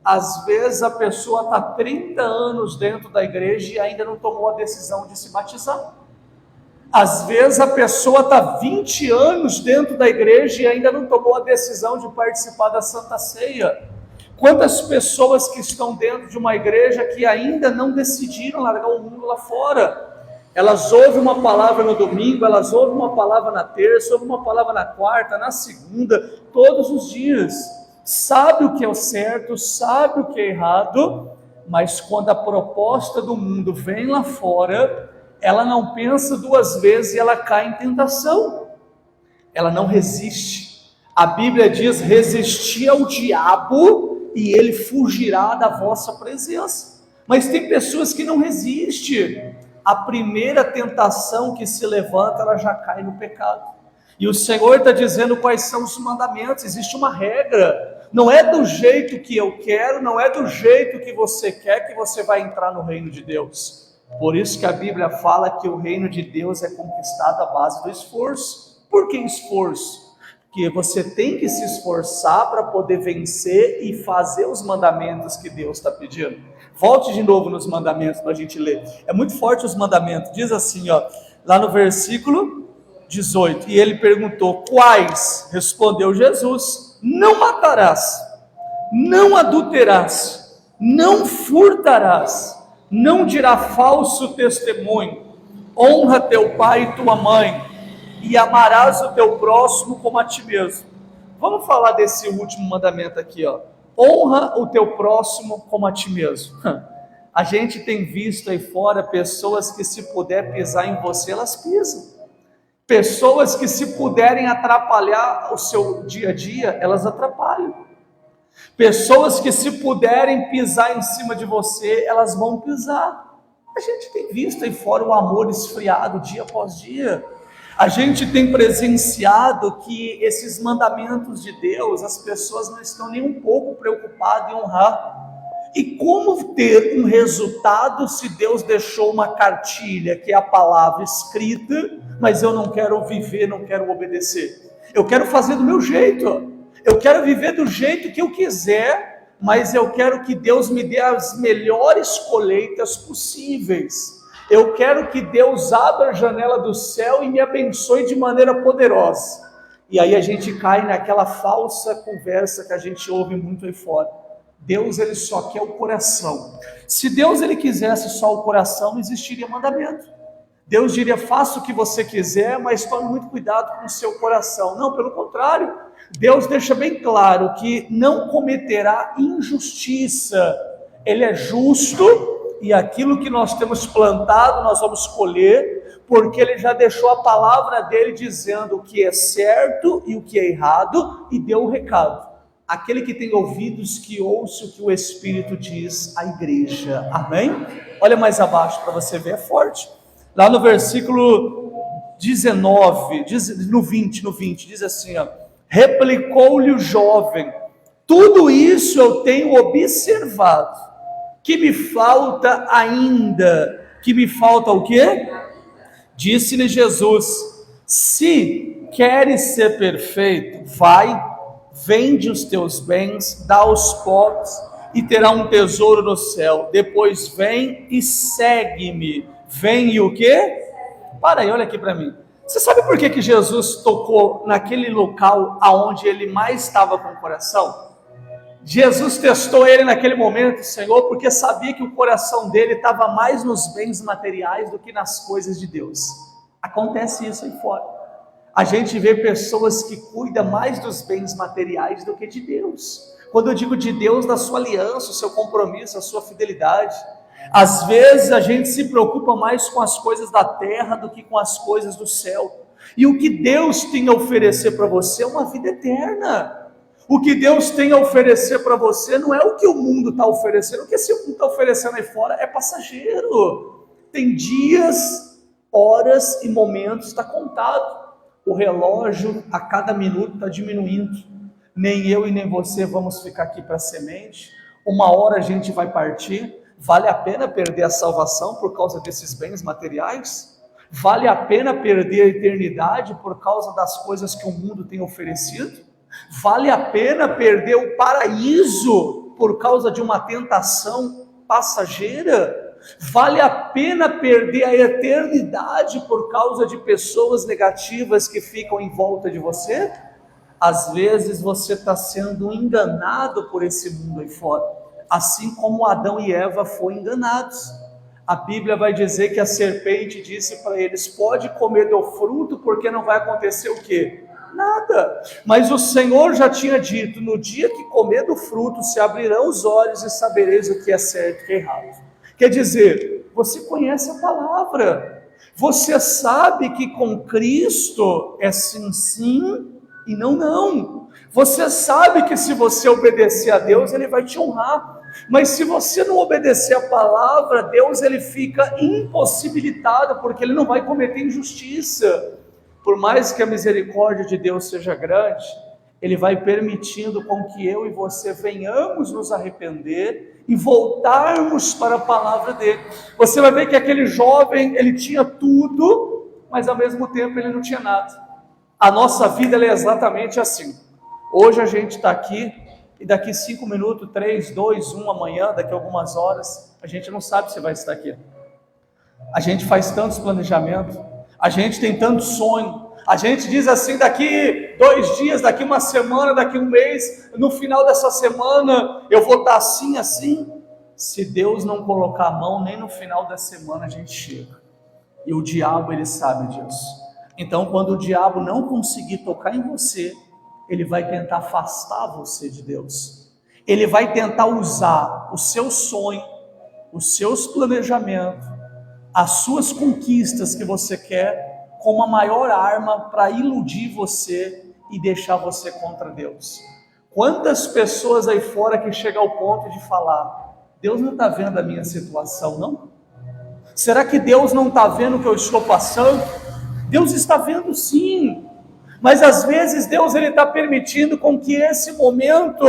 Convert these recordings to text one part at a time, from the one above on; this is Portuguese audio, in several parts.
Às vezes a pessoa está 30 anos dentro da igreja e ainda não tomou a decisão de se batizar. Às vezes a pessoa está 20 anos dentro da igreja e ainda não tomou a decisão de participar da Santa Ceia. Quantas pessoas que estão dentro de uma igreja que ainda não decidiram largar o mundo lá fora? Elas ouvem uma palavra no domingo, elas ouvem uma palavra na terça, ouvem uma palavra na quarta, na segunda, todos os dias. Sabe o que é o certo, sabe o que é errado, mas quando a proposta do mundo vem lá fora, ela não pensa duas vezes e ela cai em tentação. Ela não resiste. A Bíblia diz: resistir ao diabo e ele fugirá da vossa presença. Mas tem pessoas que não resistem. A primeira tentação que se levanta, ela já cai no pecado. E o Senhor está dizendo quais são os mandamentos. Existe uma regra. Não é do jeito que eu quero, não é do jeito que você quer que você vai entrar no reino de Deus. Por isso que a Bíblia fala que o reino de Deus é conquistado à base do esforço. Por que esforço? Porque você tem que se esforçar para poder vencer e fazer os mandamentos que Deus está pedindo. Volte de novo nos mandamentos para a gente ler. É muito forte os mandamentos. Diz assim, ó, lá no versículo 18. E ele perguntou: quais? Respondeu Jesus: não matarás, não adulterarás, não furtarás, não dirá falso testemunho, honra teu pai e tua mãe, e amarás o teu próximo como a ti mesmo. Vamos falar desse último mandamento aqui, ó. Honra o teu próximo como a ti mesmo. A gente tem visto aí fora pessoas que, se puder pisar em você, elas pisam. Pessoas que, se puderem atrapalhar o seu dia a dia, elas atrapalham. Pessoas que, se puderem pisar em cima de você, elas vão pisar. A gente tem visto aí fora o amor esfriado dia após dia. A gente tem presenciado que esses mandamentos de Deus, as pessoas não estão nem um pouco preocupadas em honrar. E como ter um resultado se Deus deixou uma cartilha, que é a palavra escrita, mas eu não quero viver, não quero obedecer? Eu quero fazer do meu jeito, eu quero viver do jeito que eu quiser, mas eu quero que Deus me dê as melhores colheitas possíveis. Eu quero que Deus abra a janela do céu e me abençoe de maneira poderosa. E aí a gente cai naquela falsa conversa que a gente ouve muito aí fora. Deus, ele só quer o coração. Se Deus, ele quisesse só o coração, não existiria mandamento. Deus diria: faça o que você quiser, mas tome muito cuidado com o seu coração. Não, pelo contrário. Deus deixa bem claro que não cometerá injustiça. Ele é justo. E aquilo que nós temos plantado, nós vamos colher, porque ele já deixou a palavra dele dizendo o que é certo e o que é errado, e deu o recado. Aquele que tem ouvidos, que ouça o que o Espírito diz à igreja. Amém? Olha mais abaixo para você ver, é forte. Lá no versículo 19, no 20, diz assim, ó: replicou-lhe o jovem: tudo isso eu tenho observado. Que me falta ainda? Que me falta o quê? Disse-lhe Jesus: se queres ser perfeito, vai, vende os teus bens, dá aos pobres, e terá um tesouro no céu. Depois vem e segue-me. Vem e o quê? Para aí, olha aqui para mim. Você sabe por que Jesus tocou naquele local aonde ele mais estava com o coração? Jesus testou ele naquele momento, Senhor, porque sabia que o coração dele estava mais nos bens materiais do que nas coisas de Deus. Acontece isso aí fora. A gente vê pessoas que cuidam mais dos bens materiais do que de Deus. Quando eu digo de Deus, da sua aliança, o seu compromisso, a sua fidelidade. Às vezes a gente se preocupa mais com as coisas da terra do que com as coisas do céu. E o que Deus tem a oferecer para você é uma vida eterna. O que Deus tem a oferecer para você não é o que o mundo está oferecendo. O que esse mundo está oferecendo aí fora é passageiro. Tem dias, horas e momentos, está contado. O relógio a cada minuto está diminuindo. Nem eu e nem você vamos ficar aqui para semente. Uma hora a gente vai partir. Vale a pena perder a salvação por causa desses bens materiais? Vale a pena perder a eternidade por causa das coisas que o mundo tem oferecido? Vale a pena perder o paraíso por causa de uma tentação passageira? Vale a pena perder a eternidade por causa de pessoas negativas que ficam em volta de você? Às vezes você está sendo enganado por esse mundo aí fora, assim como Adão e Eva foram enganados. A Bíblia vai dizer que a serpente disse para eles: pode comer do fruto, porque não vai acontecer o quê? Nada. Mas o Senhor já tinha dito: no dia que comer do fruto, se abrirão os olhos e sabereis o que é certo e o que é errado. Quer dizer, você conhece a palavra, você sabe que com Cristo é sim, sim e não, não. Você sabe que se você obedecer a Deus, Ele vai te honrar. Mas se você não obedecer a palavra, Deus ele fica impossibilitado, porque Ele não vai cometer injustiça. Por mais que a misericórdia de Deus seja grande, Ele vai permitindo com que eu e você venhamos nos arrepender e voltarmos para a palavra dele. Você vai ver que aquele jovem, ele tinha tudo, mas ao mesmo tempo ele não tinha nada. A nossa vida ela é exatamente assim. Hoje a gente está aqui, e daqui 5 minutos, 3, 2, 1, amanhã, daqui a algumas horas, a gente não sabe se vai estar aqui. A gente faz tantos planejamentos, a gente tem tanto sonho, a gente diz assim: daqui 2 dias, daqui uma semana, daqui um mês, no final dessa semana, eu vou estar assim, assim. Se Deus não colocar a mão, nem no final da semana a gente chega. E o diabo, ele sabe disso. Então, quando o diabo não conseguir tocar em você, ele vai tentar afastar você de Deus. Ele vai tentar usar o seu sonho, os seus planejamentos, as suas conquistas que você quer, como a maior arma para iludir você e deixar você contra Deus. Quantas pessoas aí fora que chegam ao ponto de falar: Deus não está vendo a minha situação, não? Será que Deus não está vendo o que eu estou passando? Deus está vendo sim, mas às vezes Deus está permitindo com que esse momento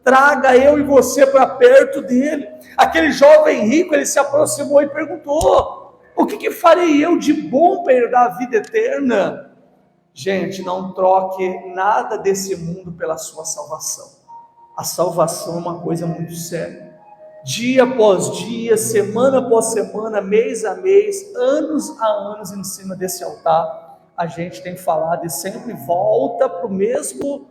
traga eu e você para perto dele. Aquele jovem rico, ele se aproximou e perguntou: o que farei eu de bom para herdar a vida eterna? Gente, não troque nada desse mundo pela sua salvação. A salvação é uma coisa muito séria. Dia após dia, semana após semana, mês a mês, anos a anos em cima desse altar, a gente tem falado e sempre volta para o mesmo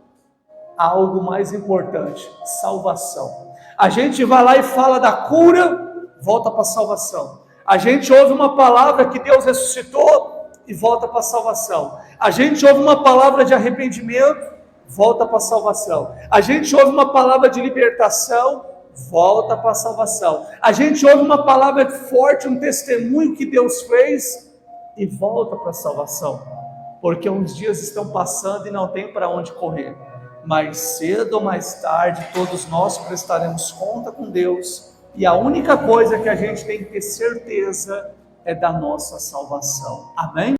algo mais importante: salvação. A gente vai lá e fala da cura, volta para a salvação. A gente ouve uma palavra que Deus ressuscitou e volta para a salvação. A gente ouve uma palavra de arrependimento, volta para a salvação. A gente ouve uma palavra de libertação, volta para a salvação. A gente ouve uma palavra forte, um testemunho que Deus fez e volta para a salvação. Porque uns dias estão passando e não tem para onde correr. Mais cedo ou mais tarde, todos nós prestaremos conta com Deus. E a única coisa que a gente tem que ter certeza é da nossa salvação. Amém?